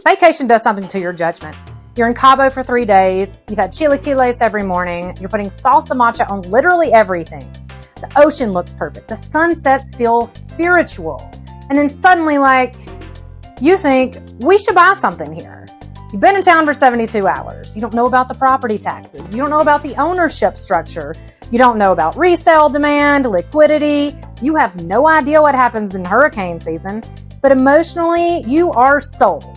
Vacation does something to your judgment. You're in Cabo for 3 days, you've had chilaquiles every morning, you're putting salsa macha on literally everything. The ocean looks perfect, the sunsets feel spiritual. And then suddenly, you think, we should buy something here. You've been in town for 72 hours. You don't know about the property taxes. You don't know about the ownership structure. You don't know about resale demand, liquidity. You have no idea what happens in hurricane season. But emotionally, you are sold.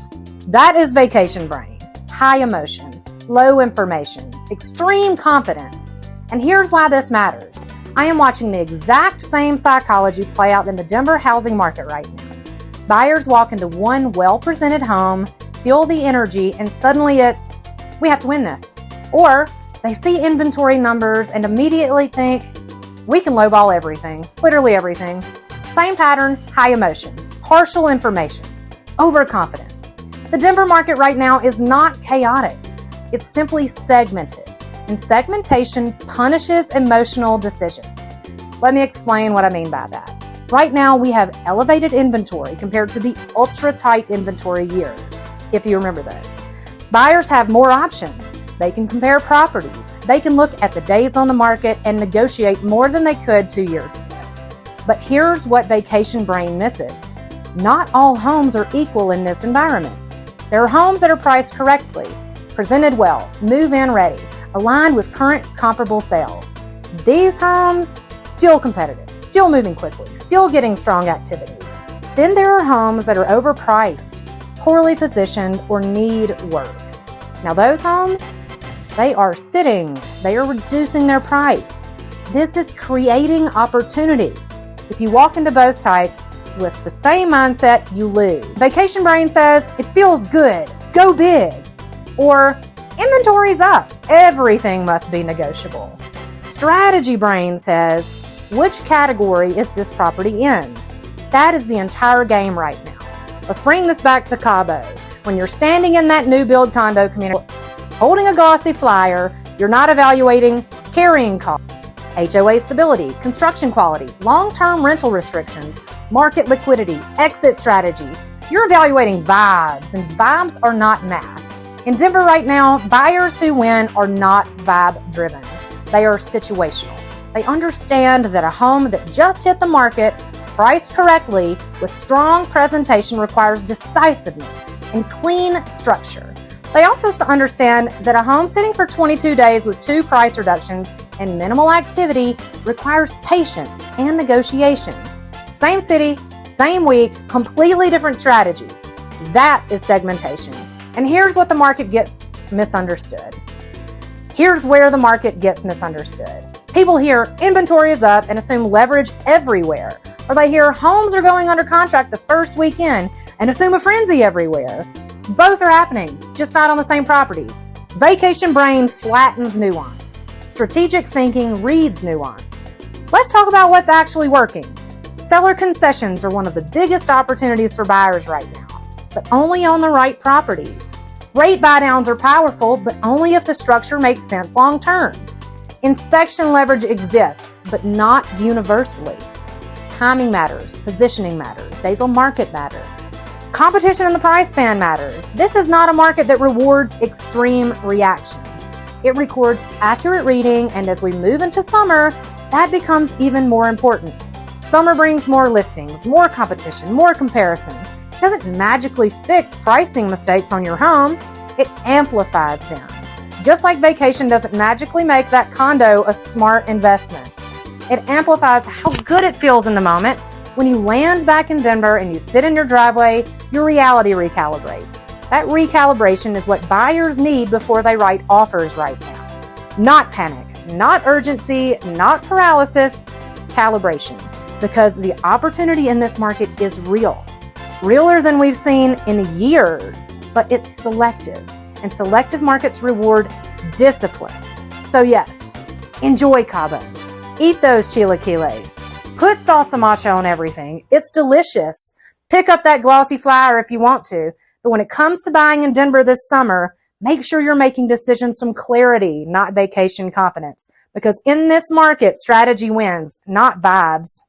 That is vacation brain. High emotion, low information, extreme confidence. And here's why this matters. I am watching the exact same psychology play out in the Denver housing market right now. Buyers walk into one well-presented home, feel the energy, and suddenly it's, we have to win this. Or they see inventory numbers and immediately think, we can lowball everything, literally everything. Same pattern, high emotion, partial information, overconfidence. The Denver market right now is not chaotic. It's simply segmented. And segmentation punishes emotional decisions. Let me explain what I mean by that. Right now, we have elevated inventory compared to the ultra-tight inventory years, if you remember those. Buyers have more options. They can compare properties. They can look at the days on the market and negotiate more than they could 2 years ago. But here's what vacation brain misses. Not all homes are equal in this environment. There are homes that are priced correctly, presented well, move-in ready, aligned with current comparable sales. These homes, still competitive, still moving quickly, still getting strong activity. Then there are homes that are overpriced, poorly positioned, or need work. Now those homes, they are sitting, they are reducing their price. This is creating opportunity. If you walk into both types with the same mindset, you lose. Vacation brain says, it feels good, go big. Or inventory's up, everything must be negotiable. Strategy brain says, which category is this property in? That is the entire game right now. Let's bring this back to Cabo. When you're standing in that new build condo community, holding a glossy flyer, you're not evaluating carrying costs, HOA stability, construction quality, long-term rental restrictions, market liquidity, exit strategy. You're evaluating vibes, and vibes are not math. In Denver right now, buyers who win are not vibe-driven. They are situational. They understand that a home that just hit the market, priced correctly, with strong presentation requires decisiveness and clean structure. They also understand that a home sitting for 22 days with 2 price reductions and minimal activity requires patience and negotiation. Same city, same week, completely different strategy. That is segmentation. And here's what the market gets misunderstood. Here's where the market gets misunderstood. People hear inventory is up and assume leverage everywhere. Or they hear homes are going under contract the first weekend and assume a frenzy everywhere. Both are happening, just not on the same properties. Vacation brain flattens nuance. Strategic thinking reads nuance. Let's talk about what's actually working. Seller concessions are one of the biggest opportunities for buyers right now, but only on the right properties. Rate buydowns are powerful, but only if the structure makes sense long term. Inspection leverage exists, but not universally. Timing matters, positioning matters, days on market matter. Competition in the price band matters. This is not a market that rewards extreme reactions. It records accurate reading, and as we move into summer, that becomes even more important. Summer brings more listings, more competition, more comparison. It doesn't magically fix pricing mistakes on your home, it amplifies them. Just like vacation doesn't magically make that condo a smart investment. It amplifies how good it feels in the moment. When you land back in Denver and you sit in your driveway, your reality recalibrates. That recalibration is what buyers need before they write offers right now. Not panic, not urgency, not paralysis, calibration. Because the opportunity in this market is real. Realer than we've seen in years, but it's selective. And selective markets reward discipline. So yes, enjoy Cabo. Eat those chilaquiles. Put salsa macha on everything. It's delicious. Pick up that glossy flyer if you want to. But when it comes to buying in Denver this summer, make sure you're making decisions from clarity, not vacation confidence. Because in this market, strategy wins, not vibes.